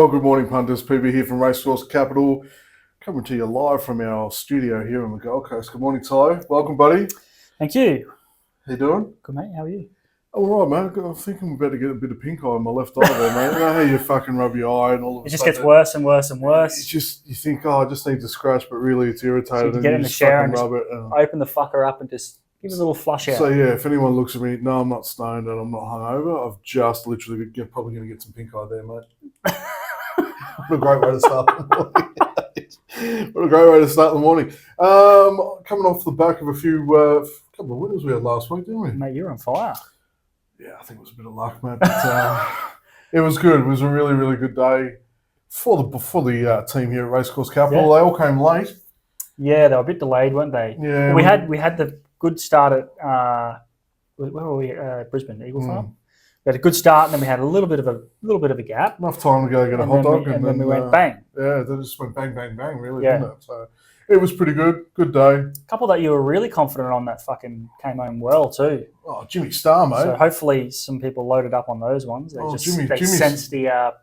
Well, good morning, punters. PB here from Racehorse Capital, coming to you live from our studio here on the Gold Coast. Good morning, Ty. Welcome, buddy. Thank you. How you doing? Good, mate. How are you? All right, mate. I'm thinking we better get a bit of pink eye on my left eye there, mate. You know how you fucking rub your eye and all of a It just sudden gets worse and worse and worse. It's just, you think, oh, I just need to scratch, but really it's irritated. So you and get in the just shower fucking and rub it. And... open the fucker up and just give it a little flush out. So, yeah, if anyone looks at me, no, I'm not stoned and I'm not hungover. I've just literally probably going to get some pink eye there, mate. What a great way to start the morning. What a great way to start the morning. Coming off the back of a couple of winners we had last week, didn't we? Mate, you're on fire. Yeah, I think it was a bit of luck, mate. But, it was good. It was a really, really good day for the team here at Racecourse Capital. Yeah. They all came late. Yeah, they were a bit delayed, weren't they? Yeah, we had the good start at where were we? Brisbane Eagle Farm. We had a good start, and then we had a little bit of a gap. Enough time to go get a hot dog, and then we went bang. Yeah, they just went bang, bang, bang, really, Yeah. didn't it? So it was pretty good. Good day. A couple that you were really confident on that fucking came home well too. Oh, Jimmy Star, mate. So hopefully some people loaded up on those ones. They Jimmy's sensed the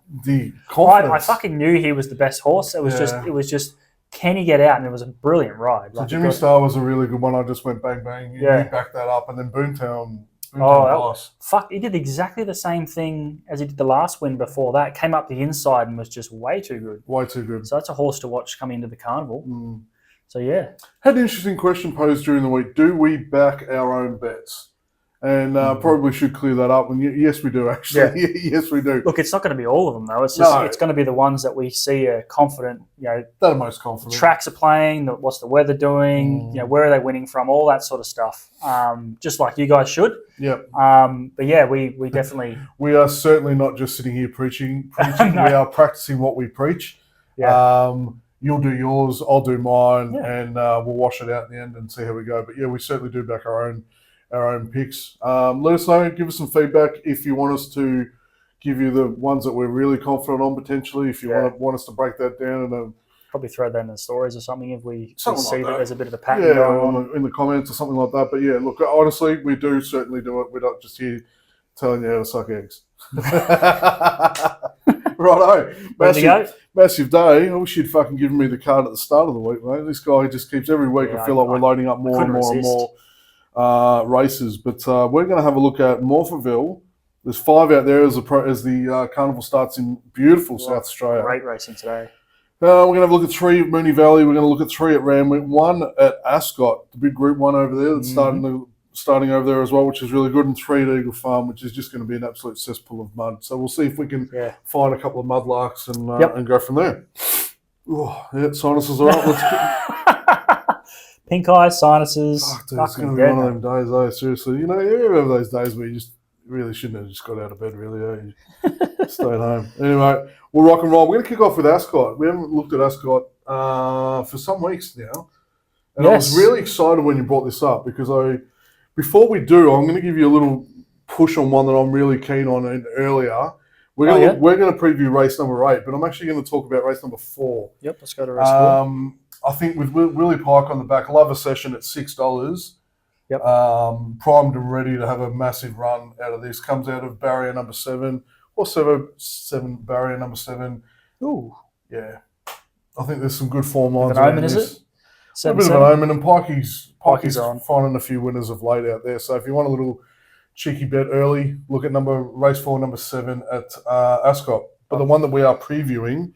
confidence. I fucking knew he was the best horse. It was just can he get out? And it was a brilliant ride. So Jimmy Star was a really good one. I just went bang, bang. You backed that up, and then Boomtown boss. Fuck, he did exactly the same thing as he did the last win before that. Came up the inside and was just way too good. Way too good. So that's a horse to watch coming into the carnival. So yeah. Had an interesting question posed during the week. Do we back our own bets? And probably should clear that up. And yes, we do, actually. Yeah. Yes, we do. Look, it's not going to be all of them, though. It's just it's going to be the ones that we see are confident. That are most confident. Tracks are playing. What's the weather doing? Where are they winning from? All that sort of stuff. Just like you guys should. Yep. But yeah, we definitely. We are certainly not just sitting here preaching. No. We are practicing what we preach. Yeah. You'll do yours, I'll do mine, and we'll wash it out in the end and see how we go. But yeah, we certainly do back our own picks. Let us know, give us some feedback if you want us to give you the ones that we're really confident on potentially. If you want us to break that down and probably throw that in the stories or something if we see like that there's a bit of a pattern going on. In the comments or something like that. But yeah, look, honestly, we do certainly do it. We're not just here telling you how to suck eggs. Righto. Massive day. I wish you'd fucking given me the card at the start of the week, mate. This guy just keeps every week. I feel like we're loading up more and more races. But we're going to have a look at Morphettville. There's 5 out there as the carnival starts in beautiful South Australia. Great racing today. We're going to have a look at 3 at Moonee Valley. We're going to look at 3 at Randwick, 1 at Ascot, the big Group 1 over there that's starting over there as well, which is really good, and 3 at Eagle Farm, which is just going to be an absolute cesspool of mud. So we'll see if we can find a couple of mudlarks and go from there. Oh, yeah, sinuses are up. Pink eye, sinuses. Oh, dude, it's going to be one of them days, though, seriously. You know, you ever have those days where you just really shouldn't have just got out of bed, really, You stayed home. Anyway, we'll rock and roll. We're going to kick off with Ascot. We haven't looked at Ascot for some weeks now. And I was really excited when you brought this up because before we do, I'm going to give you a little push on one that I'm really keen on earlier. We're going to preview race number 8, but I'm actually going to talk about race number 4. Yep, let's go to race 4. I think with Willie Pike on the back, love a session at $6. Yep. Primed and ready to have a massive run out of this. Comes out of barrier number 7 or 7 barrier number 7. Ooh. Yeah. I think there's some good form lines. An omen, is it? A bit of an omen, and Pikey's finding a few winners of late out there. So if you want a little cheeky bet early, look at race 4, number 7 at Ascot. But the one that we are previewing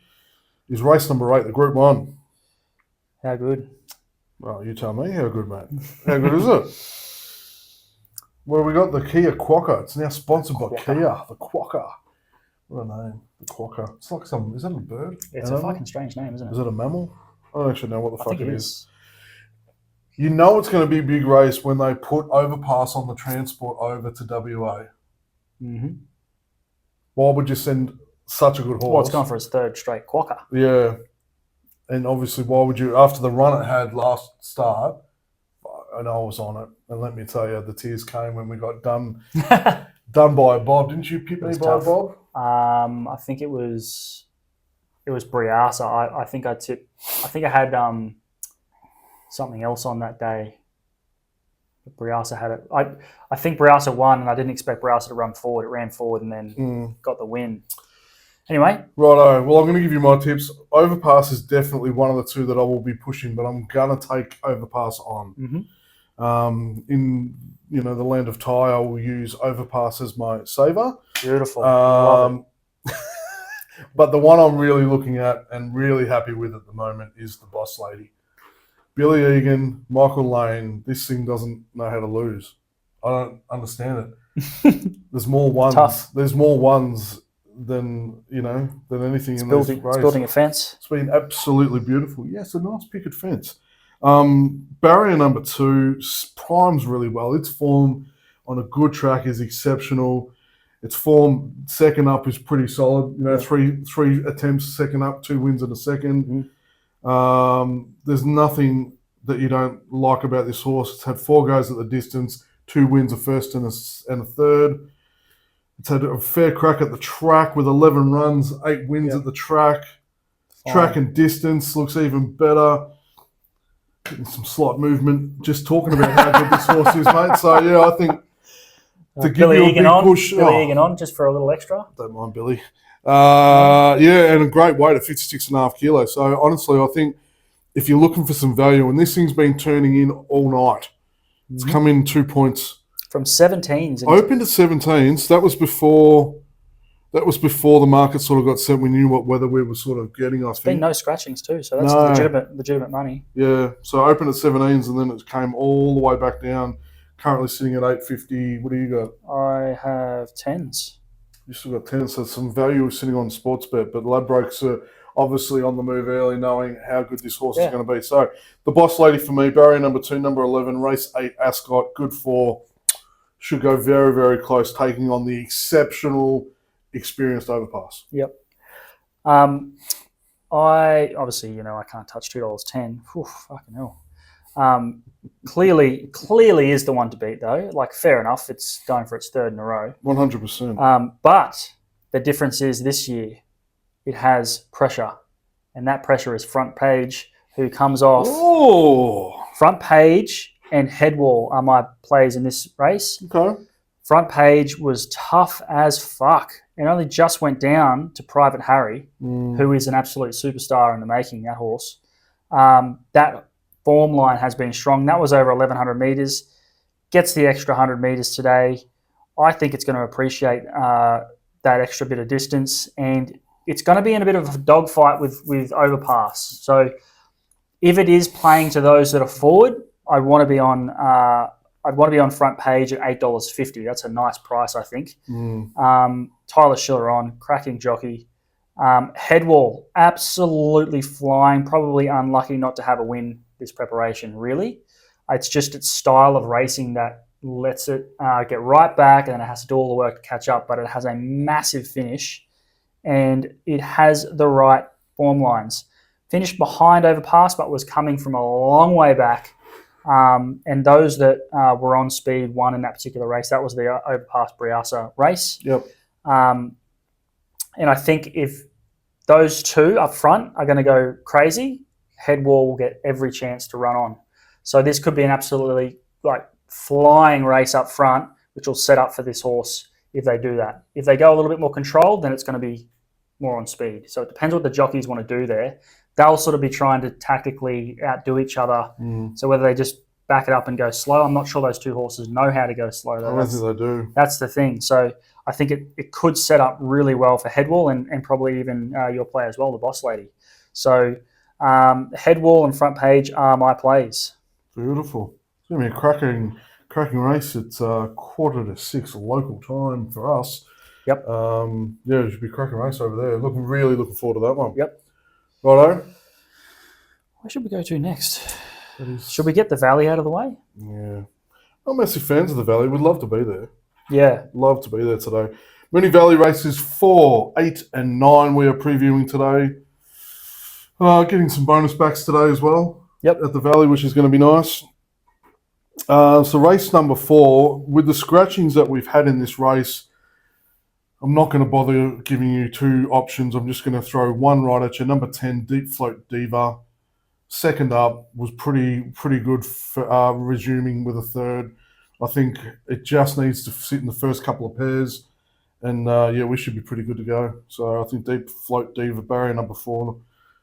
is race number 8, the Group 1. How good? Well, you tell me how good, mate. How good is it? Well, we got the Kia Quokka. It's now sponsored by Kia. The Quokka. What a name. The Quokka. It's like is that a bird? It's a fucking strange name, isn't it? Is it a mammal? I don't actually know what the fuck it is. You know it's going to be a big race when they put overpass on the transport over to WA. Mm-hmm. Why would you send such a good horse? Well, it's gone for its 3rd straight Quokka. Yeah. And obviously, why would you, after the run it had last start, and I was on it, and let me tell you, the tears came when we got done by a Bob. Didn't you pick me by a Bob? I think it was Briasa. I think I had something else on that day. But Briasa had it. I think Briasa won, and I didn't expect Briasa to run forward. It ran forward and then got the win. Anyway, Righto. Well, I'm going to give you my tips. Overpass is definitely one of the two that I will be pushing, but I'm going to take Overpass on. In the land of Thai, I will use Overpass as my saver. beautiful. Love it. But the one I'm really looking at and really happy with at the moment is the Boss Lady. Billy Egan, Michael Lane. This thing doesn't know how to lose. I don't understand it. There's more ones. Tough. There's more ones than anything in this race. It's building a fence. It's been absolutely beautiful. Yes, a nice picket fence. Barrier number 2 primes really well. Its form on a good track is exceptional. Its form second up is pretty solid. Three attempts second up, 2 wins in a second. There's nothing that you don't like about this horse. It's had 4 goes at the distance, 2 wins, a first and a third. It's had a fair crack at the track with 11 runs, 8 wins at the track. Fine. Track and distance looks even better. Getting some slight movement. Just talking about how good this horse is, mate. So, yeah, I think to give Billy you a Egan big on, push. Billy Egan on, just for a little extra. Don't mind Billy. And a great weight at 56.5 kilos. So, honestly, I think if you're looking for some value, and this thing's been turning in all night, it's come in 2 points. From 17s. Opened at 17s. That was before the market sort of got set. We knew what weather we were sort of getting, I think. Been no scratchings too, so that's legitimate money. Yeah, so opened at 17s and then it came all the way back down. Currently sitting at 850. What do you got? I have 10s. You still got 10s, so some value is sitting on Sportsbet, but Ladbrokes are obviously on the move early, knowing how good this horse is going to be. So the Boss Lady for me, barrier number 2, number 11, race 8, Ascot, good 4. Should go very, very close, taking on the exceptional experienced Overpass. Yep. I can't touch $2.10. Whew, fucking hell. Clearly is the one to beat though. Like, fair enough, it's going for its 3rd in a row. 100%. But the difference is this year it has pressure, and that pressure is Front Page, who comes off. Oh, Front Page and Headwall are my plays in this race. Okay. Front Page was tough as fuck and only just went down to Private Harry, who is an absolute superstar in the making, that horse. That form line has been strong. That was over 1,100 metres. Gets the extra 100 metres today. I think it's going to appreciate that extra bit of distance, and it's going to be in a bit of a dogfight with Overpass. So if it is playing to those that are forward, I'd want to be on Front Page at $8.50. That's a nice price, I think. Tyler Schiller on, cracking jockey. Headwall, absolutely flying. Probably unlucky not to have a win this preparation, really. It's just its style of racing that lets it get right back, and then it has to do all the work to catch up, but it has a massive finish, and it has the right form lines. Finished behind Overpass, but was coming from a long way back. And those that were on speed won in that particular race. That was the Overpass Briasa race. Yep. And I think if those two up front are going to go crazy, Headwall will get every chance to run on. So this could be an absolutely flying race up front, which will set up for this horse if they do that. If they go a little bit more controlled, then it's going to be more on speed. So it depends what the jockeys want to do there. They'll sort of be trying to tactically outdo each other. So whether they just back it up and go slow, I'm not sure those two horses know how to go slow. I don't think they do. That's the thing. So I think it could set up really well for Headwall and probably even your play as well, the Boss Lady. So Headwall and Front Page are my plays. Beautiful. It's going to be a cracking race. It's 5:45 local time for us. Yep. It should be a cracking race over there. Really looking forward to that one. Yep. Righto. Where should we go to next? Should we get the Valley out of the way? Yeah. I'm massive fans of the Valley. We'd love to be there. Yeah. Love to be there today. Moonee Valley races 4, 8 and 9 we are previewing today. Getting some bonus backs today as well. Yep. At the Valley, which is going to be nice. So race number 4, with the scratchings that we've had in this race, I'm not going to bother giving you 2 options. I'm just going to throw one right at you. Number 10, Deep Float Diva. Second up was pretty good for resuming with a third. I think it just needs to sit in the first couple of pairs And yeah, we should be pretty good to go. So I think deep float diva barrier number 4,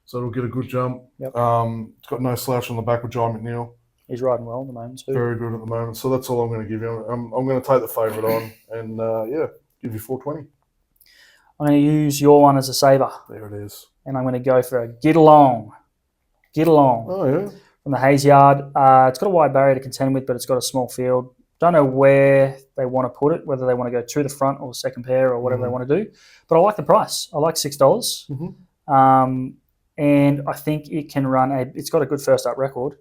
so it'll get a good jump. Yep. It's got no slouch on the back with John McNeil. He's riding well at the moment too. Very good at the moment. So that's all I'm going to give you. I'm going to take the favourite on and yeah, give you 420. I'm going to use your one as a saver. There it is. And I'm going to go for a Get Along. Get Along. Oh yeah. From the Hayes Yard. It's got a wide barrier to contend with, but it's got a small field. Don't know where they want to put it, whether they want to go to the front or second pair or whatever they want to do. But I like the price. I like $6. And I think it can run it's got a good first up record.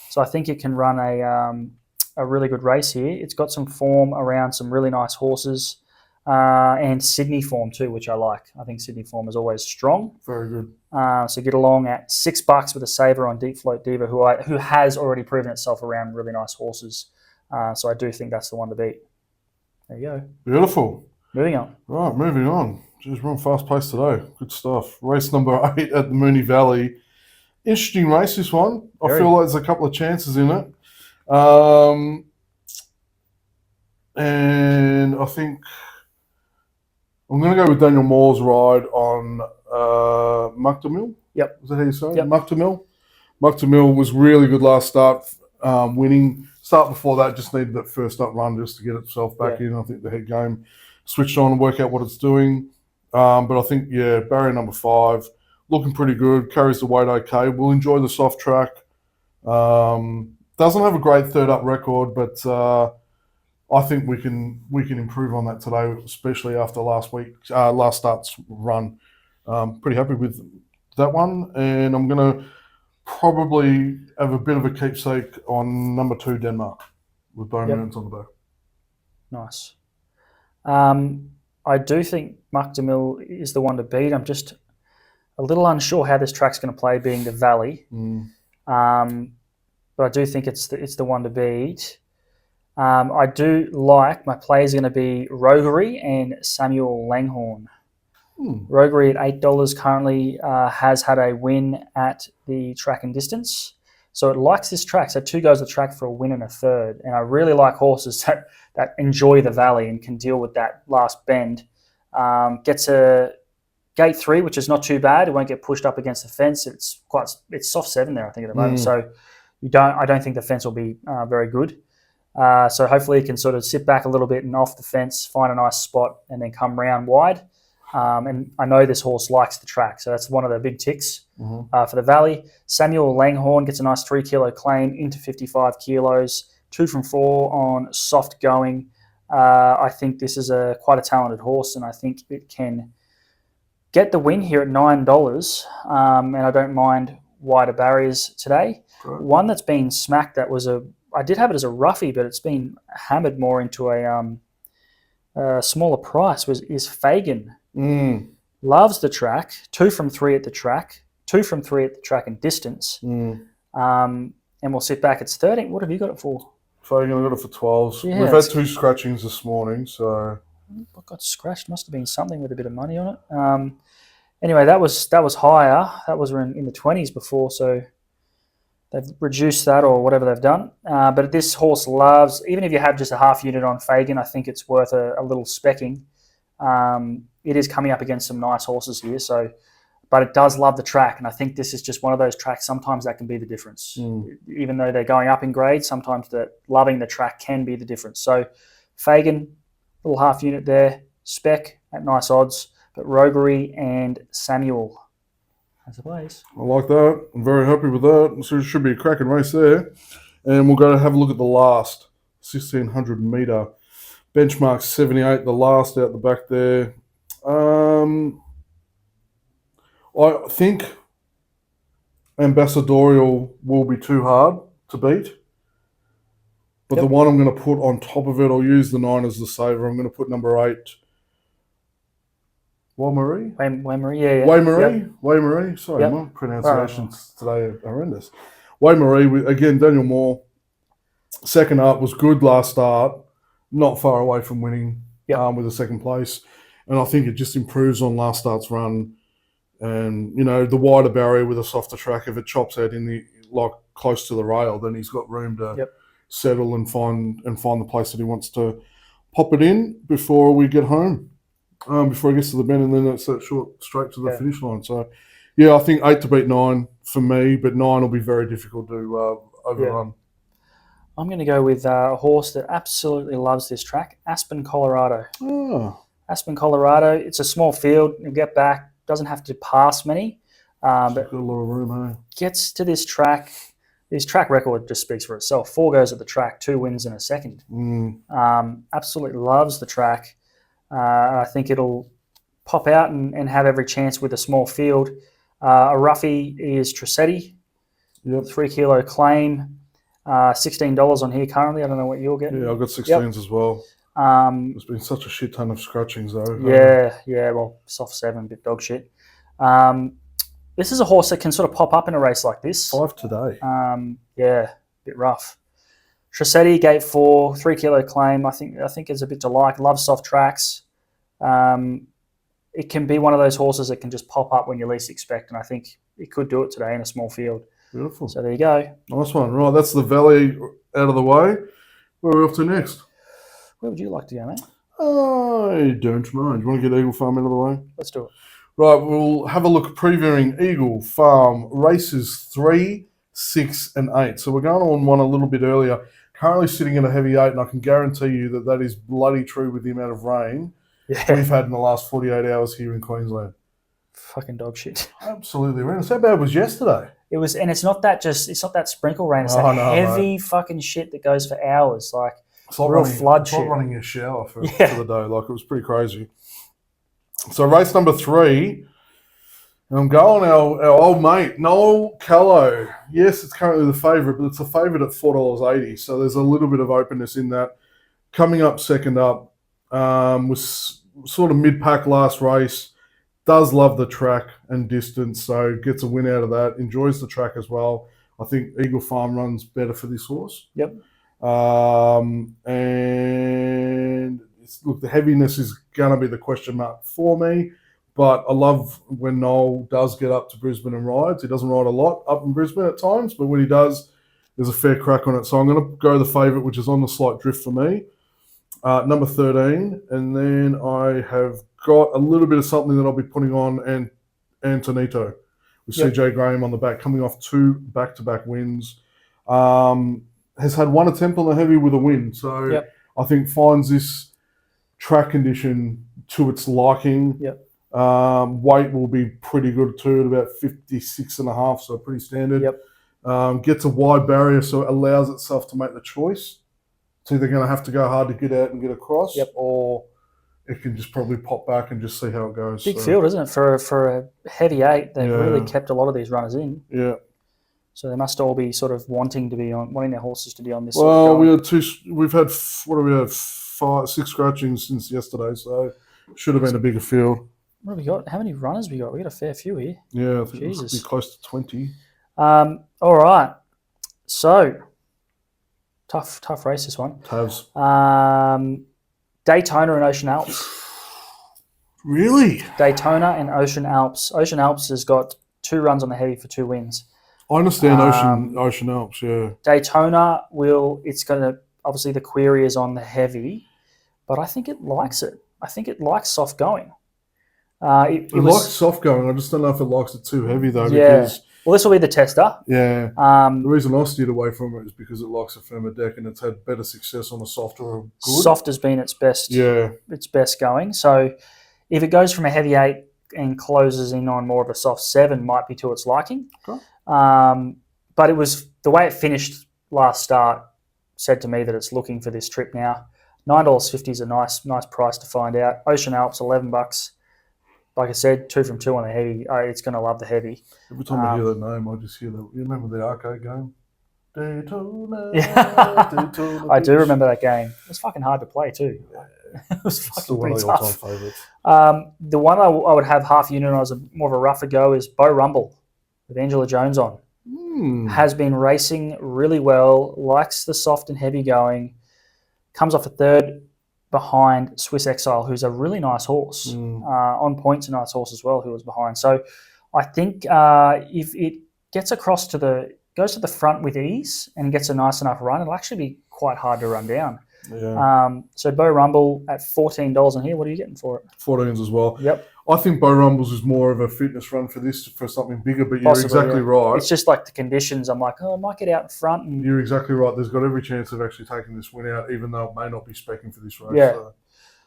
So I think it can run a really good race here. It's got some form around some really nice horses and Sydney form too, which I like. I think Sydney form is always strong. Very good. So Get Along at $6 with a saver on Deep Float Diva, who has already proven itself around really nice horses. So I do think that's the one to beat. There you go. Beautiful. Moving on. Right, moving on. Jeez, we're on fast pace today. Good stuff. Race number 8 at the Moonee Valley. Interesting race, this one. I feel like there's a couple of chances in it. And I think I'm going to go with Daniel Moore's ride on Muckdamill. Yep. Is that how you say it? Yep. Muckdamill. Muckdamill was really good last start, winning. Start before that, just needed that first up run just to get itself back in. I think the head game switched on and work out what it's doing. But I think, yeah, barrier number 5, looking pretty good, carries the weight okay. We'll enjoy the soft track. Doesn't have a great third up record, but I think we can improve on that today, especially after last start's run. Pretty happy with that one, and I'm going to probably have a bit of a keepsake on number 2, Denmark, with Bone Moons on the back. Nice. I do think Muckdamill is the one to beat. I'm just a little unsure how this track's going to play, being the Valley. But I do think it's the one to beat. I do like, my plays are going to be Roguery and Samuel Langhorne. Roguery at $8 currently has had a win at the track and distance. So it likes this track. So 2 goes the track for a win and a third. And I really like horses that enjoy the Valley and can deal with that last bend. Gets a gate 3, which is not too bad. It won't get pushed up against the fence. It's soft 7 there, I think, at the moment. So I don't think the fence will be very good. So hopefully it can sort of sit back a little bit and off the fence, find a nice spot, and then come round wide. And I know this horse likes the track, so that's one of the big ticks for the Valley. Samuel Langhorne gets a nice 3 kilo claim into 55 kilos, 2 from 4 on soft going. I think this is quite a talented horse, and I think it can get the win here at $9. And I don't mind wider barriers today. Right. One that's been smacked, I did have it as a roughie, but it's been hammered more into a smaller price, is Fagan. Loves the track, 2 from 3 at the track, 2 from 3 at the track and distance. And we'll sit back. It's 13. What have you got it for? Fagan, I got it for 12s. Yeah, we've had 2 scratchings this morning, so I got scratched. Must have been something with a bit of money on it. Anyway, that was higher. That was in the 20s before, so they've reduced that or whatever they've done. But this horse loves, even if you have just a half unit on Fagan, I think it's worth a little specking. It is coming up against some nice horses here, but it does love the track, and I think this is just one of those tracks. Sometimes that can be the difference. Even though they're going up in grade, sometimes loving the track can be the difference. So Fagan, little half unit there, spec at nice odds, but Roguery and Samuel as a place. I like that. I'm very happy with that. So it should be a cracking race there. And we'll go to have a look at the last 1,600 metre. Benchmark 78, the last out the back there. I think Ambassadorial will be too hard to beat. But the one I'm going to put on top of it, I'll use the 9 as the saver. I'm going to put number 8. Waymarie? Waymarie, yeah. Waymarie? Yep. Waymarie? Sorry, my pronunciations today are horrendous. Waymarie, again, Daniel Moore. Second up was good last start. Not far away from winning with a second place. And I think it just improves on last start's run. And, the wider barrier with a softer track, if it chops out close to the rail, then he's got room to settle and find the place that he wants to pop it in before we get home. before he gets to the bend, and then it's that short straight to the Yeah. finish line. So, yeah, I think 8 to beat 9 for me, but 9 will be very difficult to overrun. I'm going to go with a horse that absolutely loves this track, Aspen, Colorado. Oh, Aspen, Colorado. It's a small field. You'll get back. Doesn't have to pass many, it's but got a lot of room, hey? gets to this track. His track record just speaks for itself. 4 goes at the track, 2 wins in a second. Absolutely loves the track. I think it'll pop out and have every chance with a small field. A roughie is Tressetti, Yep. 3 kilo claim, $16 on here currently. I don't know what you're getting. Yeah, I've got 16s as well. There's been such a shit ton of scratchings though. Yeah, well, soft 7, bit dog shit. This is a horse that can sort of pop up in a race like this. 5 today. Yeah, bit rough. Tressetti, gate 4, 3 kilo claim. I think it's a bit to like. Loves soft tracks. It can be one of those horses that can just pop up when you least expect, and I think it could do it today in a small field. Beautiful. So there you go. Nice one. Right, that's the Valley out of the way. Where are we off to next? Where would you like to go, mate? I don't mind. You want to get Eagle Farm out of the way? Let's do it. Right, we'll have a look previewing Eagle Farm races 3, 6, and 8. So we're going on one a little bit earlier. Currently sitting at a heavy 8, and I can guarantee you that is bloody true with the amount of rain we've had in the last 48 hours here in Queensland. Fucking dog shit. Absolutely horrendous. How bad was yesterday? It was, and it's not that sprinkle rain. It's heavy fucking shit that goes for hours. Like it's like real running, flood it's shit. like running a shower for the day. Like it was pretty crazy. So race number 3, and I'm going our old mate Noel Callow. Yes, it's currently the favourite, but it's a favourite at $4.80. So there's a little bit of openness in that. Coming up second up, was sort of mid-pack last race. Does love the track and distance, so gets a win out of that. Enjoys the track as well. I think Eagle Farm runs better for this horse. Yep. And look, the heaviness is going to be the question mark for me. But I love when Noel does get up to Brisbane and rides. He doesn't ride a lot up in Brisbane at times, but when he does, there's a fair crack on it. So I'm going to go the favourite, which is on the slight drift for me. Number 13. And then I have got a little bit of something that I'll be putting on and Antonito with CJ Graham on the back, coming off 2 back-to-back wins. Has had 1 attempt on the heavy with a win. So I think finds this track condition to its liking. Weight will be pretty good too, at about 56.5, so pretty standard. Gets a wide barrier, so it allows itself to make the choice. It's either going to have to go hard to get out and get across, or it can just probably pop back and just see how it goes. Big field, isn't it? For a heavy 8, they've really kept a lot of these runners in. Yeah. So they must all be sort of wanting their horses to be on this. Well, we've had 5, 6 scratchings since yesterday, so should have been a bigger field. What have we got? How many runners we got? We got a fair few here. Yeah, I think it'll be close to 20. All right. So tough race this one. Tavs. Daytona and Ocean Alps. Really? Daytona and Ocean Alps. Ocean Alps has got 2 runs on the heavy for 2 wins. I understand Ocean Alps, yeah. Daytona it's going to, obviously the query is on the heavy, but I think it likes it. I think it likes soft going. It likes soft going. I just don't know if it likes it too heavy though. Yeah. Because, well, this will be the tester. Yeah. The reason I steered away from it is because it likes a firmer deck and it's had better success on a softer good. Soft has been its best. Yeah. Its best going. So if it goes from a heavy 8 and closes in on more of a soft 7, might be to its liking. Okay. But it was the way it finished last start said to me that it's looking for this trip now. $9.50 is a nice price to find out. Ocean Alps, $11. Like I said, 2 from 2 on the heavy. It's going to love the heavy. Every time I hear that name, I just hear that. You remember the arcade game? Daytona, Daytona I do remember that game. It was fucking hard to play too. It was fucking pretty tough. One of the all-time favourites. The one I would have half unionised, more of a rougher go, is Bo Rumble with Angela Jones on. Has been racing really well, likes the soft and heavy going, comes off a 3rd behind Swiss Exile, who's a really nice horse. On point's a nice horse as well, who was behind. So I think if it gets goes to the front with ease and gets a nice enough run, it'll actually be quite hard to run down. Yeah. So Bow Rumble at $14 in here. What are you getting for it? 14s as well. Yep. I think Bow Rumbles is more of a fitness run for this, for something bigger, but you're Possibly, exactly yeah. right. It's just like the conditions. I'm like, I might get out in front. And You're exactly right. There's got every chance of actually taking this win out, even though it may not be speccing for this race. Yeah.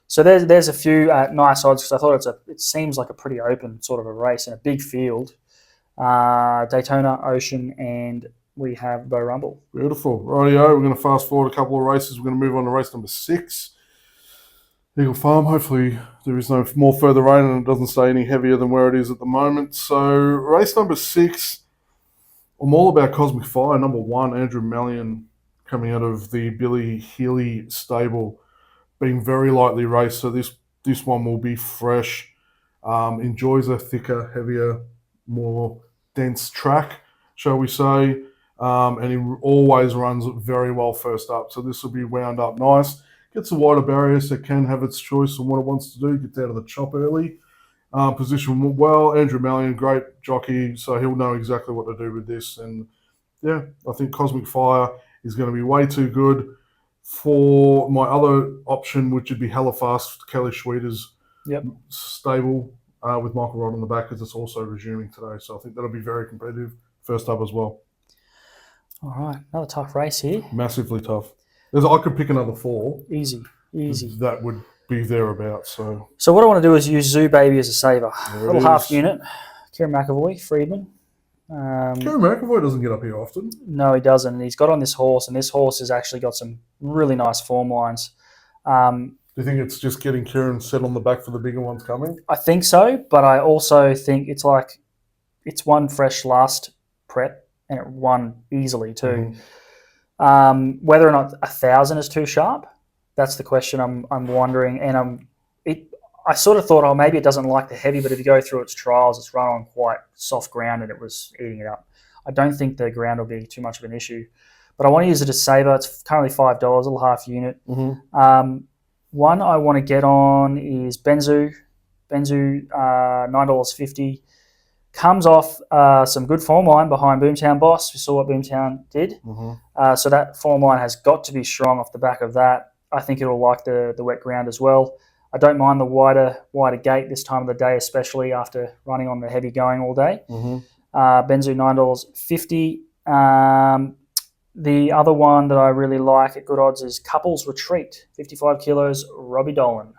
So there's a few nice odds because I thought it seems like a pretty open sort of a race in a big field. Daytona, Ocean, and we have Bow Rumble. Beautiful. Rightio, we're going to fast forward a couple of races. We're going to move on to race number 6. Eagle Farm. Hopefully there is no more further rain and it doesn't stay any heavier than where it is at the moment. So race number 6, I'm all about Cosmic Fire. Number 1, Andrew Mallion, coming out of the Billy Healy stable, being very lightly raced. So this one will be fresh. Enjoys a thicker, heavier, more dense track, shall we say. And he always runs very well first up. So this will be wound up nice. Gets a wider barrier, so it can have its choice on what it wants to do. Gets out of the chop early. Position well. Andrew Mallion, great jockey, so he'll know exactly what to do with this. And yeah, I think Cosmic Fire is going to be way too good for my other option, which would be Hellafast, Kelly Schweeder's stable with Michael Rod on the back, because it's also resuming today. So I think that'll be very competitive first up as well. All right, another tough race here. Massively tough. I could pick another 4. Easy. That would be thereabouts. So what I want to do is use Zoo Baby as a saver. Little half is. unit. Kieran McAvoy, Friedman. Kieran McAvoy doesn't get up here often. No, he doesn't. He's got on this horse, and this horse has actually got some really nice form lines. Do you think it's just getting Kieran set on the back for the bigger ones coming? I think so, but I also think it's won fresh last prep, and it won easily too. Whether or not 1,000 is too sharp, that's the question I'm wondering. And I sort of thought, maybe it doesn't like the heavy, but if you go through its trials, it's run on quite soft ground and it was eating it up. I don't think the ground will be too much of an issue, but I want to use it as saver. It's currently $5, a little half unit. One I want to get on is Benzu, $9.50. Comes off some good form line behind Boomtown Boss. We saw what Boomtown did. So that form line has got to be strong off the back of that. I think it'll like the wet ground as well. I don't mind the wider gate this time of the day, especially after running on the heavy going all day. Benzu, $9.50. The other one that I really like at good odds is Couples Retreat, 55 kilos, Robbie Dolan.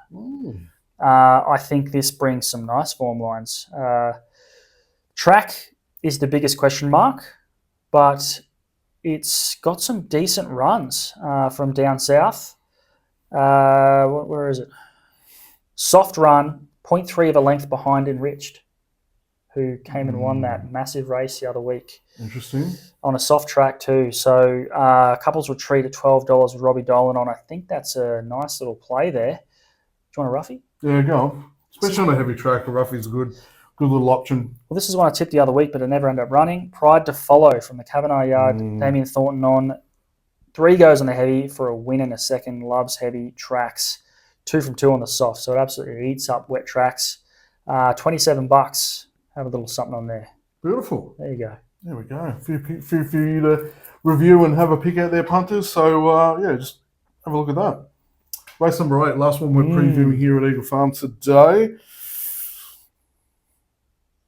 I think this brings some nice form lines. Track is the biggest question mark, but it's got some decent runs from down south. Where is it? Soft run, 0.3 of a length behind Enriched, who came and won that massive race the other week. Interesting. On a soft track too. So Couples Retreat at $12 with Robbie Dolan on. I think that's a nice little play there. Do you want a roughie? Yeah, go on. Especially on a heavy track, a roughie's good little option. Well, this is one I tipped the other week, but it never ended up running. Pride to Follow from the Kavanagh Yard. Damien Thornton on. 3 goes on the heavy for a win and a second. Loves heavy tracks. 2 from 2 on the soft. So it absolutely eats up wet tracks. $27. Have a little something on there. Beautiful. There you go. There we go. A few for you to review and have a pick out there, punters. So, just have a look at that. Race number 8, last one we're previewing here at Eagle Farm today.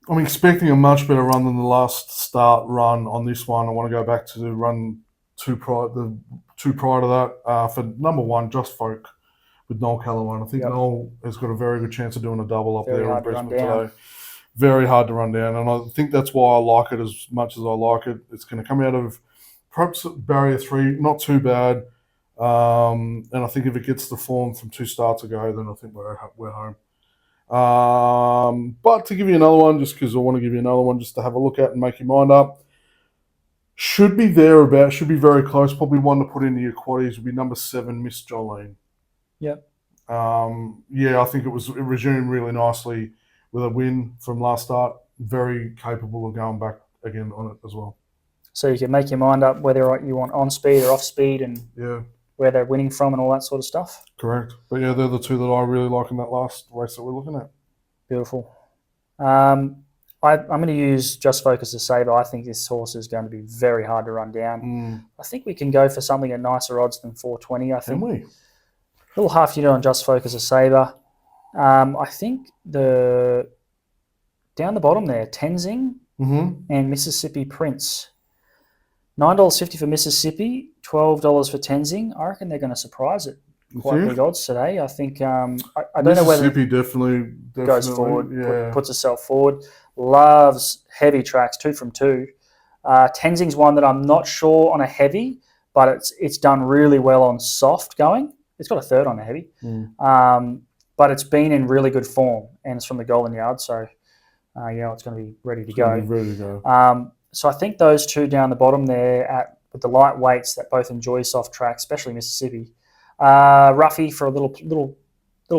I'm expecting a much better run than the last start run on this one. I want to go back to the run the two prior to that. For number 1, Just Folk with Noel Callaway. I think Noel has got a very good chance of doing a double up there in Brisbane today. Very hard to run down, and I think that's why I like it as much as I like it. It's going to come out of perhaps barrier 3, not too bad. And I think if it gets the form from 2 starts ago, then I think we're home. But to give you another one, just because I want to give you another one just to have a look at and make your mind up, should be thereabouts, should be very close. Probably one to put into your quaddies would be number 7, Miss Jolene. Yep. I think it resumed really nicely with a win from last start. Very capable of going back again on it as well. So you can make your mind up whether you want on speed or off speed and where they're winning from and all that sort of stuff. Correct. But yeah, they're the 2 that I really like in that last race that we're looking at. Beautiful. I'm going to use Just Focus the Sabre. I think this horse is going to be very hard to run down. I think we can go for something at nicer odds than 420. I Can think. we? Little half unit on Just Focus the Sabre. I think down the bottom there, Tenzing and Mississippi Prince. $9.50 for Mississippi, $12 for Tenzing. I reckon they're going to surprise it. Quite big odds today. I think I don't know whether Mississippi definitely goes forward, yeah. puts itself forward. Loves heavy tracks, 2 from 2. Tenzing's one that I'm not sure on a heavy, but it's done really well on soft going. It's got a third on a heavy, but it's been in really good form, and it's from the Golden Yard, so it's going to be ready to go. So I think those two down the bottom there with the light weights that both enjoy soft tracks, especially Mississippi. Ruffy for a little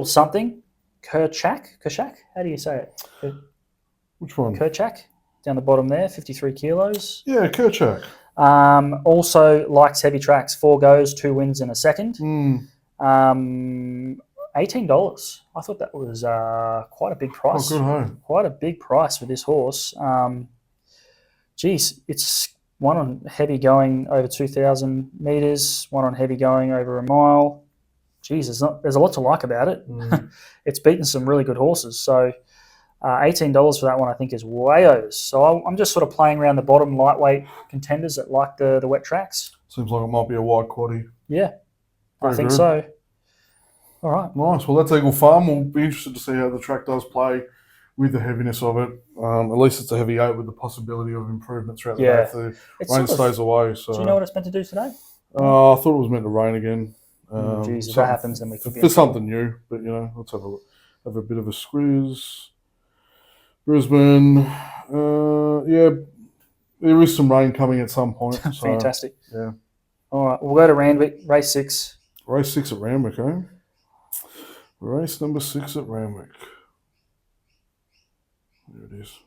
something. Kerchak? How do you say it? Which one? Kerchak, down the bottom there, 53 kilos. Yeah, Kerchak. Also likes heavy tracks. 4 goes, 2 wins in a second. $18. I thought that was quite a big price. Oh, good home. Quite a big price for this horse. It's one on heavy going over 2,000 metres, one on heavy going over a mile. There's a lot to like about it. It's beaten some really good horses. So $18 for that one I think is way over. So I'm just sort of playing around the bottom lightweight contenders that like the wet tracks. Seems like it might be a wide quaddie. Yeah, I think good. so. All right. Nice. Well, that's Eagle Farm. We'll be interested to see how the track does play with the heaviness of it. At least it's a heavy 8 with the possibility of improvement throughout the day if the rain stays away. So. Do you know what it's meant to do today? I thought it was meant to rain again. If that happens, then we could be for something new. But let's have a bit of a squeeze. Brisbane. There is some rain coming at some point. So, fantastic. Yeah. All right, we'll go to Randwick, race 6. Race 6 at Randwick, eh? Race number 6 at Randwick. There it is.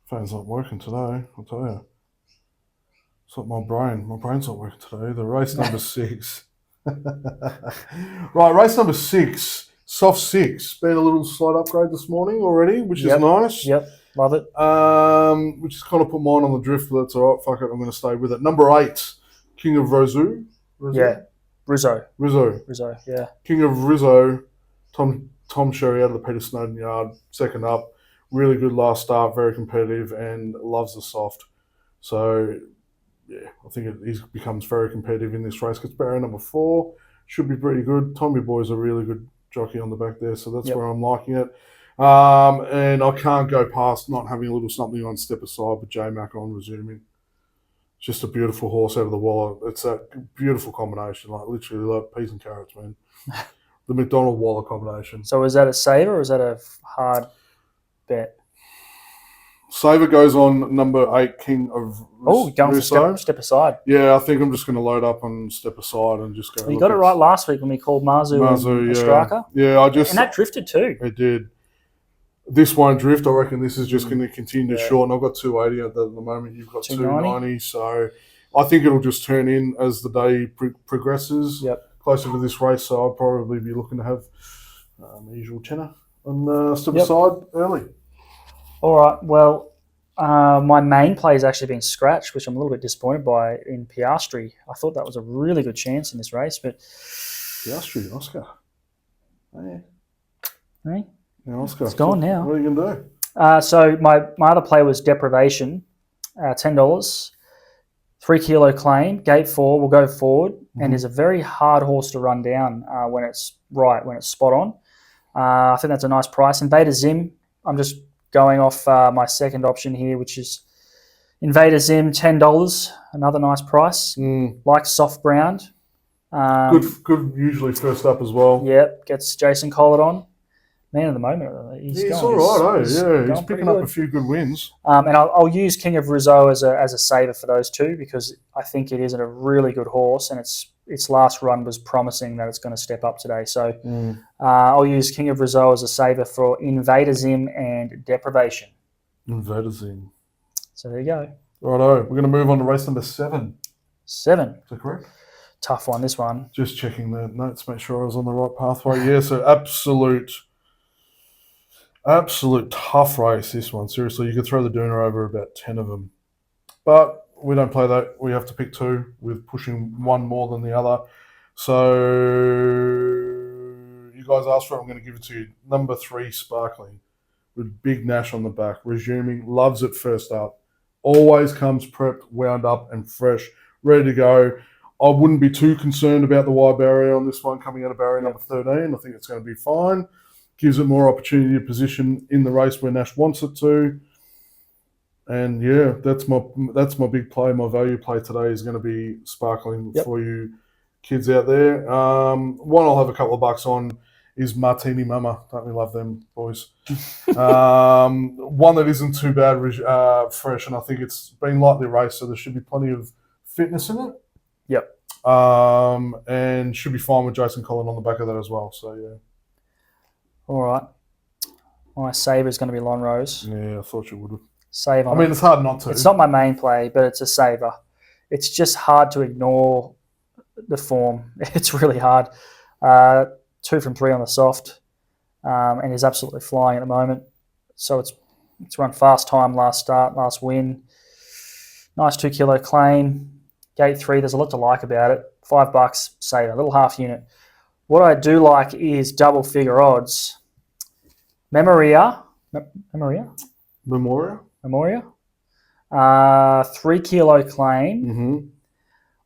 Phone's not working today, I'll tell you. It's like my brain. My brain's not working today. The race number 6. Right, race number 6. Soft 6. Been a little slight upgrade this morning already, which is nice. Yep, love it. Which is kind of put mine on the drift, but that's all right. Fuck it, I'm going to stay with it. Number 8, King of Rizzo. Rizzo, yeah. King of Rizzo. Tom Sherry out of the Peter Snowden yard, second up. Really good last start, very competitive, and loves the soft. So, I think he becomes very competitive in this race. Gets barrier number 4, should be pretty good. Tommy Boy's a really good jockey on the back there, so that's where I'm liking it. And I can't go past not having a little something on Step Aside with J-Mac on resuming. Just a beautiful horse out of the wallet. It's a beautiful combination, literally like peas and carrots, man. The McDonald Waller combination. So is that a saver or is that a hard bet? Saver goes on number 8, King of going for step aside. Yeah, I think I'm just going to load up on Step Aside and just go. You got it right last week when we called Marzu and Striker. Yeah, and that drifted too. It did. This won't drift. I reckon this is just going to continue to shorten. I've got 280 at the moment. You've got 290. So I think it'll just turn in as the day progresses. Yep. Closer to this race, so I'll probably be looking to have my usual tenner on Step Aside early. All right. Well, my main play has actually been scratched, which I'm a little bit disappointed by in Piastri. I thought that was a really good chance in this race, but Piastri, Oscar. Hey? Yeah, Oscar. It's gone now. What are you going to do? So my other play was Deprivation, $10. 3 kilo claim, gate 4 will go forward, and is a very hard horse to run down when it's spot on. I think that's a nice price. Invader Zim, I'm just going off my second option here, which is Invader Zim, $10, another nice price. Like soft ground. Good, usually first up as well. Yep, gets Jason Collett on. Man of the moment. He's all right, he's picking up a few good wins. And I'll use King of Rizzo as a saver for those two because I think it is a really good horse and its last run was promising that it's going to step up today. So I'll use King of Rizzo as a saver for Invader Zim and Deprivation. Invader Zim. So there you go. Righto, we're going to move on to race number 7. 7. Is that correct? Tough one, this one. Just checking the notes, make sure I was on the right pathway. Yeah, so absolute Absolute tough race, this one. Seriously, you could throw the Dooner over about 10 of them. But we don't play that. We have to pick two, with pushing one more than the other. So you guys asked for it. I'm going to give it to you. Number 3, Sparkling, with Big Nash on the back. Resuming, loves it first up. Always comes prepped, wound up, and fresh, ready to go. I wouldn't be too concerned about the wide barrier on this one coming out of barrier number 13. I think it's going to be fine. Gives it more opportunity to position in the race where Nash wants it to. And yeah, that's my big play. My value play today is going to be Sparkling for you kids out there. One I'll have a couple of bucks on is Martini Mama. Don't we love them boys? One that isn't too bad, fresh, and I think it's been lightly raced, so there should be plenty of fitness in it. Yep. And should be fine with Jason Collin on the back of that as well. So yeah. All right. My saver is going to be Lonrose. Yeah, I thought you would. Save on I mean, it's hard not to. It's not my main play, but it's a saver. It's just hard to ignore the form. It's really hard. 2 from 3 on the soft, and is absolutely flying at the moment. So it's run fast time last start, last win. Nice 2 kilo claim. Gate 3, there's a lot to like about it. $5, saver, a little half unit. What I do like is double figure odds. Memoria. 3 kilo claim. Mm-hmm.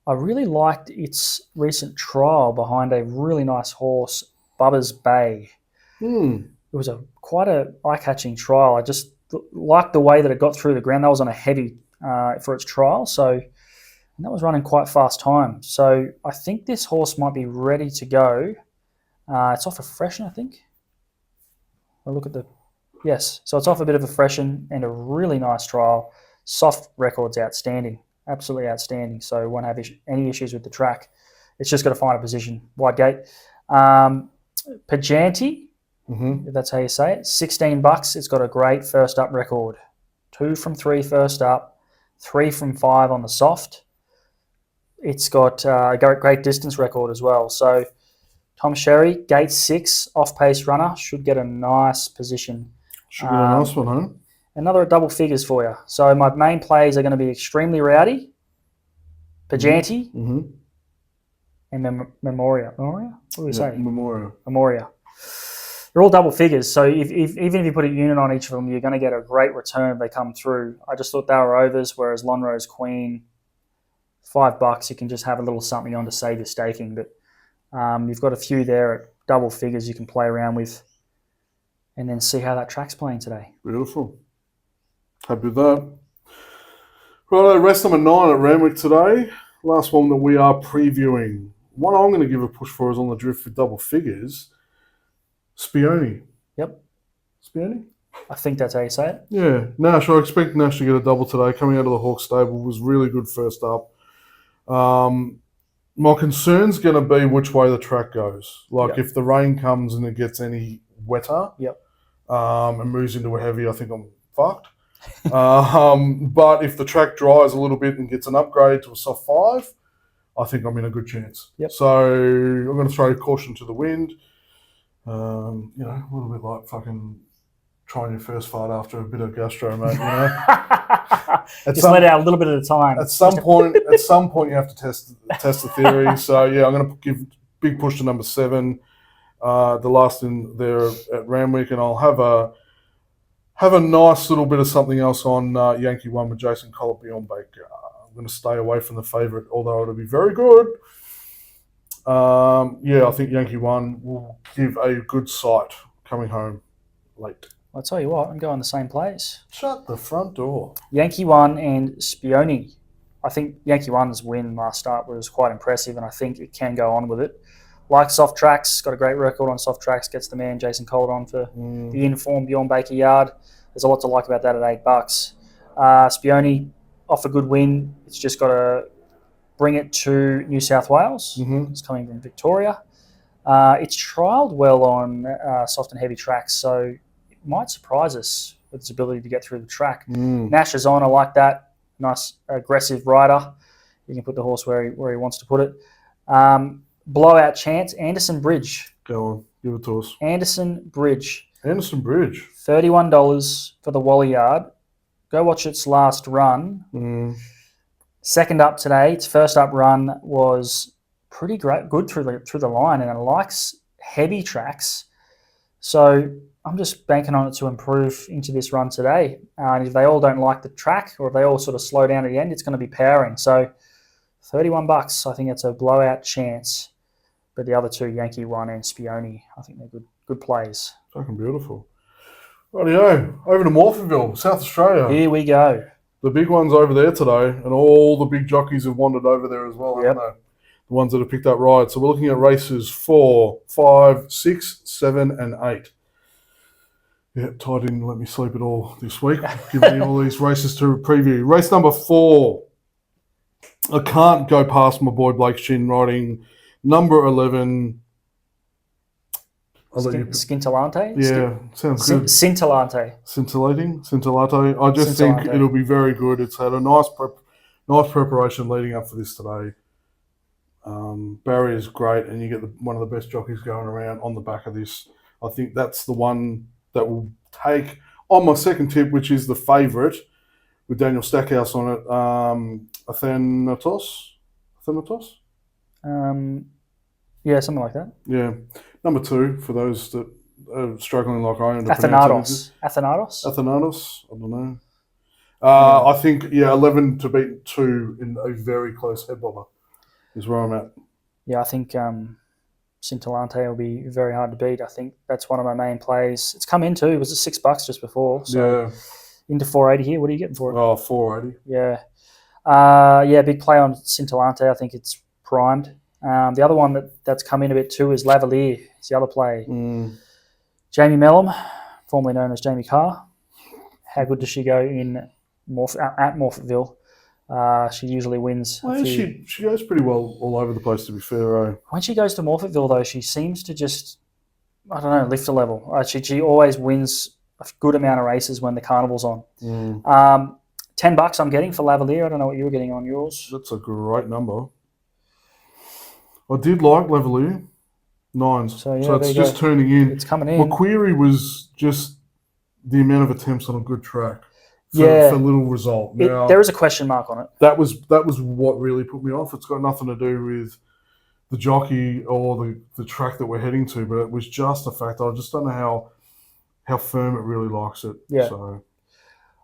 I really liked its recent trial behind a really nice horse, Bubba's Bay. It was quite a eye-catching trial. I just liked the way that it got through the ground. That was on a heavy for its trial, and that was running quite fast time. So I think this horse might be ready to go. It's off a freshen, I think. I'll look at the... Yes, so it's off a bit of a freshen and a really nice trial. Soft record's outstanding, absolutely outstanding. So won't have any issues with the track. It's just got to find a position. Wide gate. Pajanti, if that's how you say it, $16. It's got a great first up record. 2 from 3 first up, 3 from 5 on the soft. It's got a great distance record as well. So Tom Sherry, gate 6, off-pace runner, should get a nice position. Should get a nice one, huh? Another double figures for you. So my main plays are going to be Extremely Rowdy, Pajanti, and Memoria. What do we say? Memoria. They're all double figures. So even if you put a unit on each of them, you're going to get a great return if they come through. I just thought they were overs, whereas Lonrose Queen, $5, you can just have a little something on to save your staking. But you've got a few there at double figures you can play around with, and then see how that track's playing today. Beautiful. Happy with that. Right, race number 9 at Randwick today. Last one that we are previewing. One I'm going to give a push for is on the drift with double figures. Spioni. Yep. Spioni? I think that's how you say it. Yeah. Nash, I expect Nash to get a double today. Coming out of the Hawk stable, was really good first up. My concern's going to be which way the track goes. Like, if the rain comes and it gets any wetter and moves into a heavy, I think I'm fucked. But if the track dries a little bit and gets an upgrade to a soft 5, I think I'm in a good chance. So I'm going to throw caution to the wind. A little bit like fucking trying your first fart after a bit of gastro, mate. Just let it out a little bit at a time. At some point, you have to test the theory. So yeah, I'm going to give big push to number 7, the last in there at Randwick, and I'll have a nice little bit of something else on Yankee 1 with Jason Collett beyond Baker. I'm going to stay away from the favourite, although it'll be very good. I think Yankee 1 will give a good sight coming home late. I'll tell you what, I'm going the same place. Shut the front door. Yankee 1 and Spioni. I think Yankee 1's win last start was quite impressive, and I think it can go on with it. Like soft tracks, got a great record on soft tracks, gets the man Jason Collett on for the informed Bjorn Baker Yard. There's a lot to like about that at $8. Spioni, off a good win. It's just got to bring it to New South Wales. It's coming from Victoria. It's trialled well on soft and heavy tracks, so it might surprise us with its ability to get through the track. Nash is on, I like that. Nice, aggressive rider. You can put the horse where he wants to put it. Blowout chance, Anderson Bridge. Go on, give it to us. Anderson Bridge. Anderson Bridge. $31 for the Wally Yard. Go watch its last run. Second up today. Its first up run was pretty good through the line, and it likes heavy tracks. So I'm just banking on it to improve into this run today. And if they all don't like the track, or if they all sort of slow down at the end, it's going to be powering. So $31. I think it's a blowout chance. But the other two, Yankee 1 and Spione, I think they're good plays. Fucking beautiful. Rightio, over to Morphettville, South Australia. Here we go. The big one's over there today, and all the big jockeys have wandered over there as well, haven't they? The ones that have picked up rides. So we're looking at races 4, 5, 6, 7, and 8. Yeah, Ty didn't let me sleep at all this week, giving me all these races to preview. Race number 4. I can't go past my boy Blake Shin riding number 11. Scintillante? Yeah, sounds good. Scintillante. Scintillate. I just think it'll be very good. It's had a nice preparation leading up for this today. Barrier's great, and you get one of the best jockeys going around on the back of this. I think that's the one that will take on my second tip, which is the favourite with Daniel Stackhouse on it. Athanatos? Yeah, something like that. Yeah. Number 2, for those that are struggling like I am. Athanatos? I don't know. Yeah. I think, 11 to beat 2 in a very close head bobber is where I'm at. Yeah, I think Scintillante will be very hard to beat. I think that's one of my main plays. It's come in too. It was at $6 just before. So into 480 here. What are you getting for it? Oh, 480. Yeah. Big play on Scintillante. I think it's primed. The other one that's come in a bit too is Lavalier. It's the other play. Jamie Mellum, formerly known as Jamie Carr. How good does she go in at Morphettville? She usually wins. Well, she goes pretty well all over the place, to be fair. When she goes to Morphettville, though, she seems to just, I don't know, lift a level. She always wins a good amount of races when the carnival's on. $10 I'm getting for Lavalier. I don't know what you were getting on yours. That's a great number. I did like Lavalier. 9s. So it's just turning in. It's coming in. My query was just the amount of attempts on a good track for little result. Now, there is a question mark on it. That was what really put me off. It's got nothing to do with the jockey or the track that we're heading to, but it was just a fact. I just don't know how firm it really likes it. Yeah. So.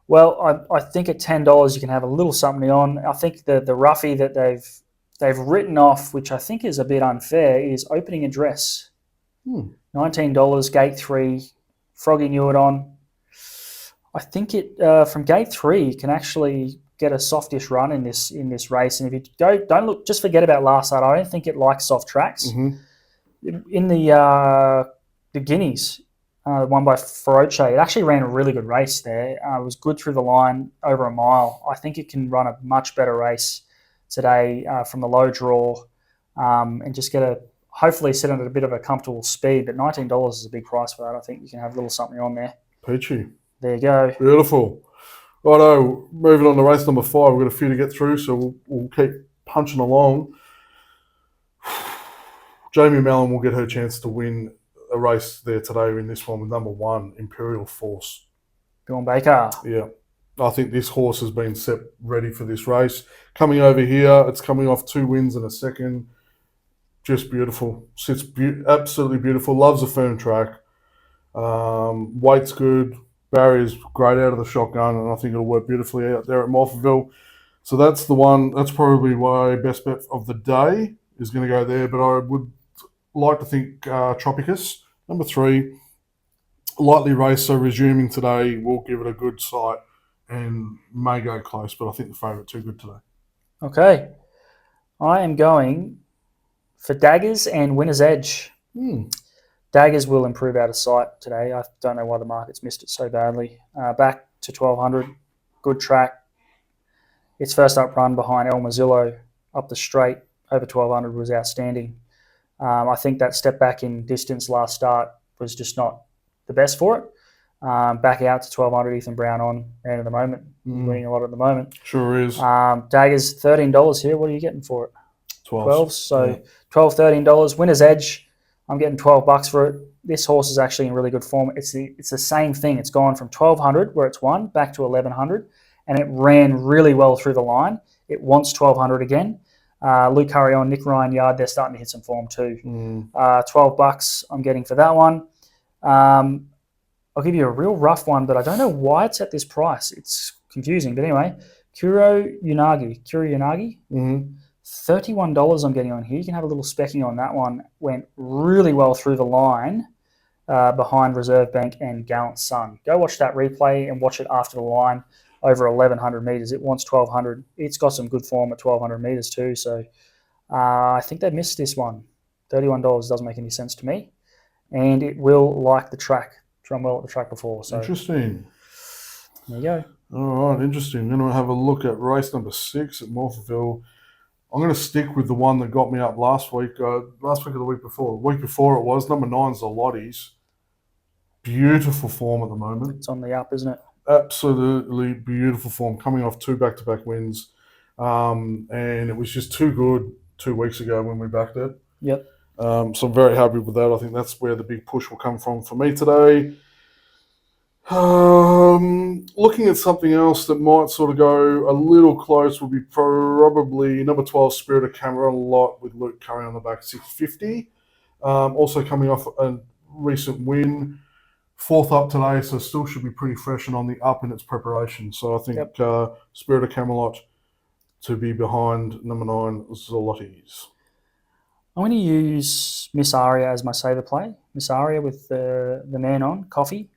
Well, I think at $10 you can have a little something on. I think the roughie that they've written off, which I think is a bit unfair, is Opening Address. $19, Gate 3, Froggy knew it on. I think it from Gate 3 you can actually get a softish run in this race. And if you just forget about last start. I don't think it likes soft tracks. In the Guineas, won by Feroce, it actually ran a really good race there. It was good through the line, over a mile. I think it can run a much better race today from the low draw and just hopefully sit at a bit of a comfortable speed. But $19 is a big price for that. I think you can have a little something on there. Peachy. There you go. Beautiful. Righto, moving on to race number 5. We've got a few to get through, so we'll keep punching along. Jamie Mellon will get her chance to win a race there today in this one with number 1, Imperial Force. Bjorn Baker. Yeah. I think this horse has been set ready for this race. Coming over here, it's coming off 2 wins and a second. Just beautiful. Sits absolutely beautiful. Loves a firm track. Weight's good. Barrier's great out of the shotgun, and I think it'll work beautifully out there at Morphettville. So that's the one. That's probably my best bet of the day is going to go there. But I would like to think Tropicus, number 3, lightly raced. So resuming today, we'll give it a good sight and may go close. But I think the favourite too good today. Okay, I am going for Daggers and Winner's Edge. Daggers will improve out of sight today. I don't know why the market's missed it so badly. Back to 1200, good track. Its first up run behind El Mazzillo up the straight over 1200 was outstanding. I think that step back in distance last start was just not the best for it. Back out to 1200, Ethan Brown on, and at the moment, winning a lot at the moment. Sure is. Daggers, $13 here. What are you getting for it? 12. So $12, $13. Winner's Edge, I'm getting $12 for it. this horse is actually in really good form. It's the same thing. It's gone from 1200 where it's won back to 1100, and it ran really well through the line. It wants 1200 again. Luke Carrion, Nick Ryan Yard, they're starting to hit some form too. $12 I'm getting for that one. I'll give you a real rough one, but I don't know why it's at this price. It's confusing, but anyway, Kuro Unagi, $31 I'm getting on here. You can have a little specking on that one. Went really well through the line behind Reserve Bank and Gallant Sun. Go watch that replay and watch it after the line over 1,100 metres. It wants 1,200. It's got some good form at 1,200 metres too. So I think they missed this one. $31 doesn't make any sense to me. And it will like the track. Run well at the track before. So interesting. There you go. All right, interesting. Then we'll have a look at race number 6 at Morphettville. I'm going to stick with the one that got me up last week or the week before. The week before it was. Number 9's the Lotties. Beautiful form at the moment. It's on the up, isn't it? Absolutely beautiful form. Coming off 2 back-to-back wins. And it was just too good 2 weeks ago when we backed it. Yep. So I'm very happy with that. I think that's where the big push will come from for me today. Looking at something else that might sort of go a little close would be probably number 12, Spirit of Camelot with Luke Curry on the back, 650. Also coming off a recent win. 4th up today, so still should be pretty fresh and on the up in its preparation. So I think Spirit of Camelot to be behind number 9, Zolottis. I'm going to use Miss Aria as my saver play. Miss Aria with the man on, coffee.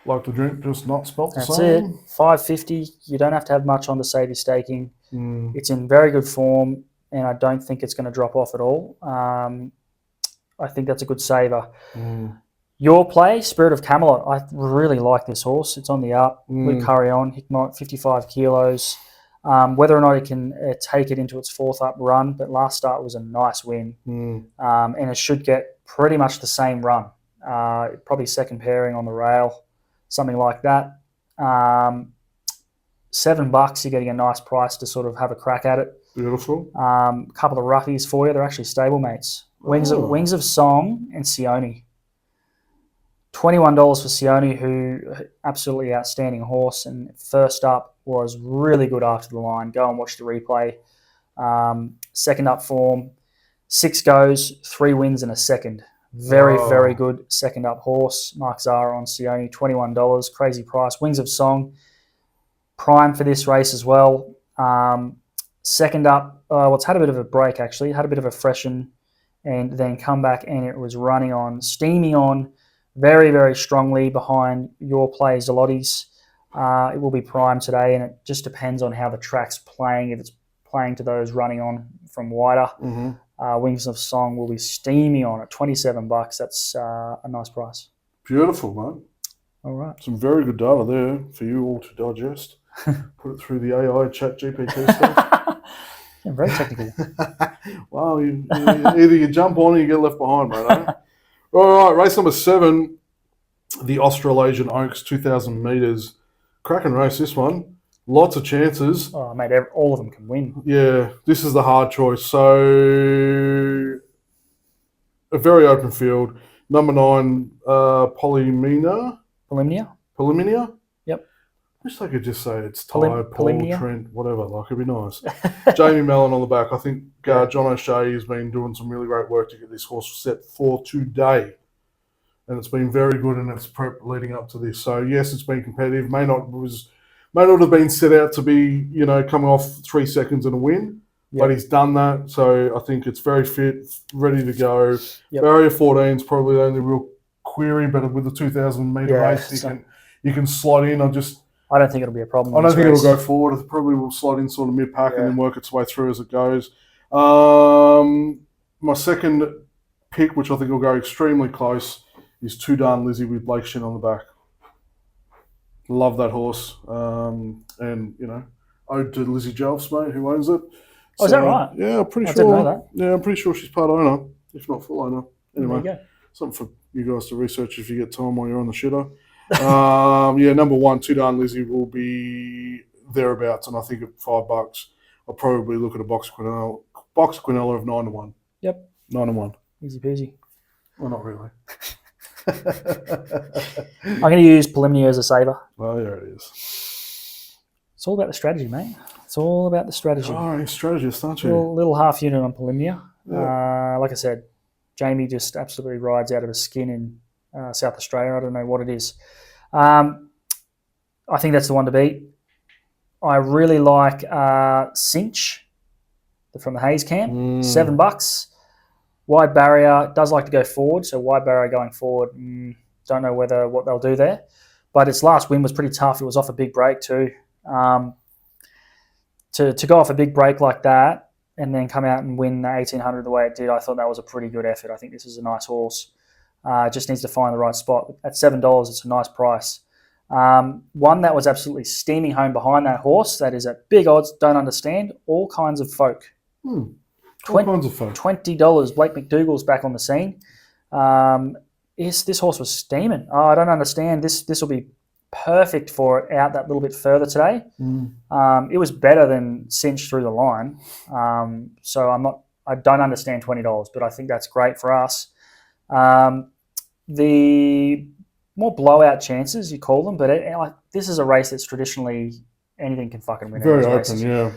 Like the drink, just not spelt the That's same. it. $5.50. You don't have to have much on to save your staking. It's in very good form, and I don't think it's going to drop off at all. I think that's a good saver. Your play, Spirit of Camelot. I really like this horse. It's on the up. Luke Curry on, Hickmott, 55 kilos. Whether or not it can take it into its 4th up run, but last start was a nice win. And it should get pretty much the same run. Probably second pairing on the rail, something like that. $7, you're getting a nice price to sort of have a crack at it. Beautiful. Couple of roughies for you. They're actually stablemates. Wings of Song and Sione. $21 for Sione, who absolutely outstanding horse, and first up was really good after the line. Go and watch the replay. Second up form, 6 goes, 3 wins and a second. Very good second up horse. Mark Zara on Sione, $21, crazy price. Wings of Song, prime for this race as well. Second up, it's had a bit of a break actually, had a bit of a freshen, and then come back and it was running on, steaming on, very, very strongly behind your play, Zolottis. It will be prime today, and it just depends on how the track's playing. If it's playing to those running on from wider, Wings of Song will be steamy on at $27. That's a nice price. Beautiful, mate. All right. Some very good data there for you all to digest. Put it through the AI chat GPT stuff. Yeah, very technical. Well, either you jump on or you get left behind, mate. Eh? All right, race number 7, the Australasian Oaks, 2,000 metres. Cracking race, this one. Lots of chances. Oh, mate, all of them can win. Yeah, this is the hard choice. So, a very open field. Number 9, Polymnia. Yep. I wish I could just say it's Ty, Paul, Trent, whatever. Like, it'd be nice. Jamie Mellon on the back. I think John O'Shea has been doing some really great work to get this horse set for today. And it's been very good in its prep leading up to this. So, yes, it's been competitive. May not have been set out to be, coming off 3 seconds and a win. Yep. But he's done that. So, I think it's very fit, ready to go. Yep. Barrier 14 is probably the only real query, but with the 2,000 metre race, you can slide in. I don't think it'll be a problem. I don't think it'll go forward. It probably will slide in sort of mid-pack and then work its way through as it goes. My second pick, which I think will go extremely close, is Too Darn Lizzie with Blake Shin on the back. Love that horse. And, ode to Lizzie Jelfs, mate, who owns it. Oh, is that right? Yeah, I'm pretty sure. I didn't know that. Yeah, I'm pretty sure she's part owner, if not full owner. Anyway, there you go. Something for you guys to research if you get time while you're on the shitter. Number 1, Too Darn Lizzie will be thereabouts, and I think at $5, I'll probably look at a box Quinella of 9-1. Yep. 9-1. Easy peasy. Well, not really. I'm going to use Polymnia as a saver. Well, there it is. It's all about the strategy, mate. It's all about the strategy. Oh, you're a strategist, aren't you? Little half unit on Polymnia. Yeah. Like I said, Jamie just absolutely rides out of his skin in South Australia. I don't know what it is. I think that's the one to beat. I really like Cinch from the Hayes camp. $7. Wide barrier, does like to go forward, so wide barrier going forward. Don't know what they'll do there. But its last win was pretty tough. It was off a big break too. To go off a big break like that and then come out and win the 1800 the way it did, I thought that was a pretty good effort. I think this is a nice horse. Just needs to find the right spot. At $7, it's a nice price. One that was absolutely steaming home behind that horse, that is at big odds, don't understand, All Kinds of Folk. All kinds of folk. $20. Blake McDougall's back on the scene. This horse was steaming. I don't understand. This will be perfect for it out that little bit further today. It was better than Cinch through the line. So I don't understand $20, but I think that's great for us. The more blowout chances, you call them, but this is a race that's traditionally anything can fucking win. Very open, yeah.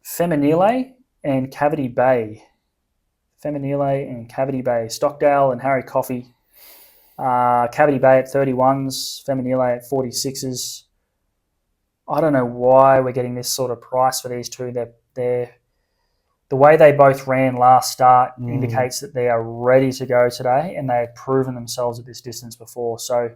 Feminile and Cavity Bay. Stockdale and Harry Coffey. Cavity Bay at 31s, Feminile at 46s. I don't know why we're getting this sort of price for these two. They're the way they both ran last start indicates that they are ready to go today, and they have proven themselves at this distance before. So,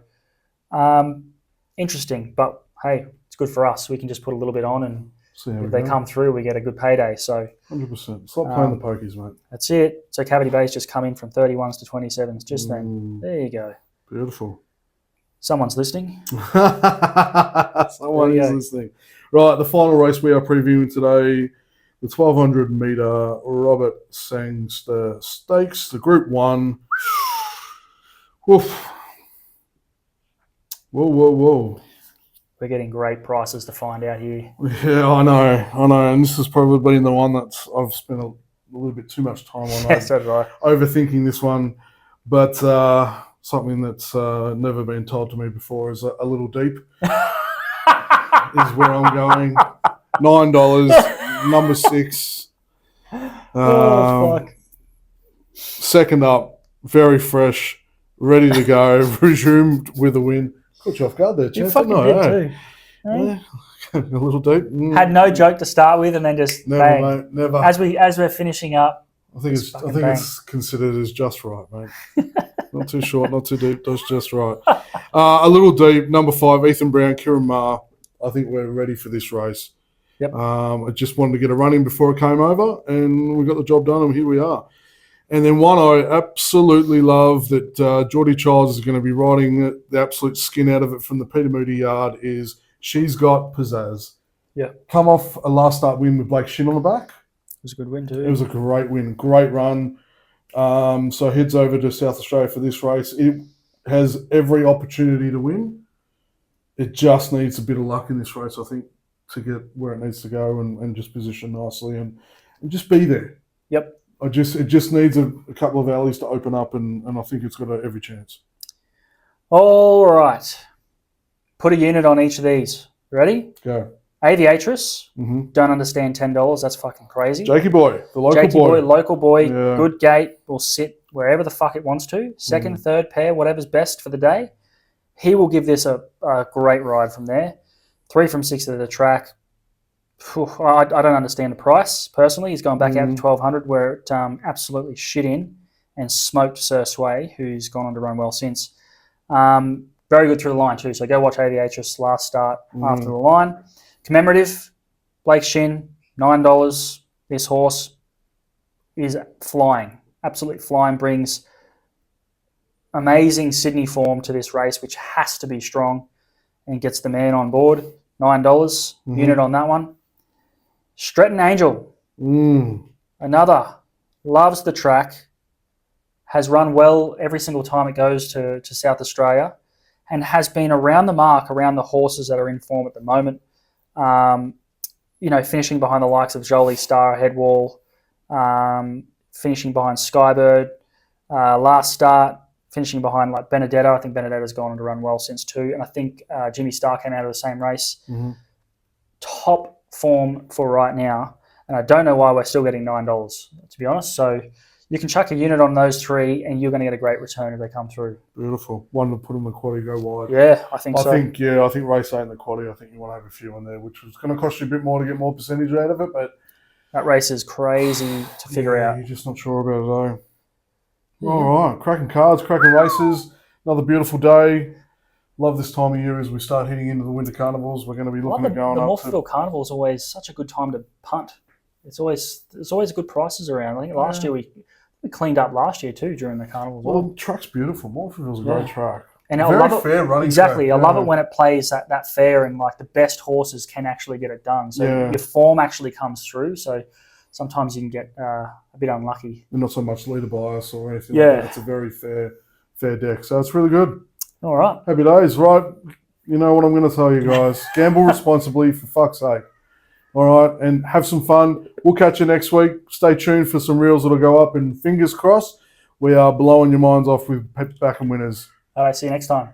interesting. But hey, it's good for us. We can just put a little bit on, and if they come through, we get a good payday. So 100%. Stop playing the pokies, mate. That's it. So Cavity Bay's just come in from 31s to 27s just then. There you go. Beautiful. Someone's listening. Someone is listening. Right, the final race we are previewing today, the 1200 metre Robert Sangster Stakes, the Group 1. Woof. Whoa. We're getting great prices to find out here. Yeah, I know. And this has probably been the one that I've spent a little bit too much time on. That's right. Overthinking this one. But something that's never been told to me before is a little deep is where I'm going. $9, number 6. Fuck. Second up, very fresh, ready to go, resumed with a win. Caught you off guard there, You Chance. fucking did too. Yeah. A little deep. Had no joke to start with, and then just Never, bang. mate. Never. As we're finishing up, I think it's considered as just right, mate. Not too short, not too deep. That's just right. A little deep. Number 5, Ethan Brown, Kieran Maher. I think we're ready for this race. Yep. I just wanted to get a run in before it came over, and we got the job done, and here we are. And then one I absolutely love that Geordie Childs is going to be riding the absolute skin out of it from the Peter Moody yard is She's Got Pizzazz. Yeah. Come off a last start win with Blake Shin on the back. It was a good win too. It was a great win, great run. So heads over to South Australia for this race. It has every opportunity to win. It just needs a bit of luck in this race, I think, to get where it needs to go and just position nicely and just be there. Yep. It just needs a couple of alleys to open up, and I think it's got every chance. All right. Put a unit on each of these. Ready? Go. Aviatrix. Don't understand $10. That's fucking crazy. Jakey Boy, the local Jakey boy. Local boy. Yeah. Good gate. Will sit wherever the fuck it wants to. Second, third pair, whatever's best for the day. He will give this a great ride from there. 3 from 6 to the track. I don't understand the price personally. He's gone back out to 1200 where it absolutely shit in and smoked Sir Sway, who's gone on to run well since. Very good through the line too. So go watch Aviatrix last start after the line. Commemorative, Blake Shin, $9. This horse is flying, absolutely flying. Brings amazing Sydney form to this race, which has to be strong, and gets the man on board. $9 unit on that one. Stretton Angel, another, loves the track, has run well every single time it goes to South Australia, and has been around the mark, around the horses that are in form at the moment. Finishing behind the likes of Jolie Star, Headwall, finishing behind Skybird, Last start, finishing behind like Benedetto. I think Benedetta's gone on to run well since too. And I think Jimmy Starr came out of the same race. Mm-hmm. Top form for right now. And I don't know why we're still getting $9, to be honest. So you can chuck a unit on those three and you're going to get a great return if they come through. Beautiful. One to put in the quaddy, go wide. Yeah, I think so. I think race 8 in the quaddy, I think you want to have a few in there, which was going to cost you a bit more to get more percentage out of it. But that race is crazy to figure out. You're just not sure about it, though. All right. Cracking cards, cracking races. Another beautiful day. Love this time of year as we start heading into the winter carnivals. We're going to be looking at going the up Morphettville Carnival is always such a good time to punt. There's always good prices around. I think last year we cleaned up last year too during the carnival. Well, the track's beautiful. Morphettville's a great track. And very fair running. Exactly. Track. I love it when it plays that fair and like the best horses can actually get it done. So your form actually comes through. So sometimes you can get a bit unlucky. And not so much leader bias or anything like that. It's a very fair deck. So it's really good. All right. Happy days, right? You know what I'm going to tell you guys. Gamble responsibly, for fuck's sake. All right, and have some fun. We'll catch you next week. Stay tuned for some reels that'll go up, and fingers crossed, we are blowing your minds off with back and winners. All right, see you next time.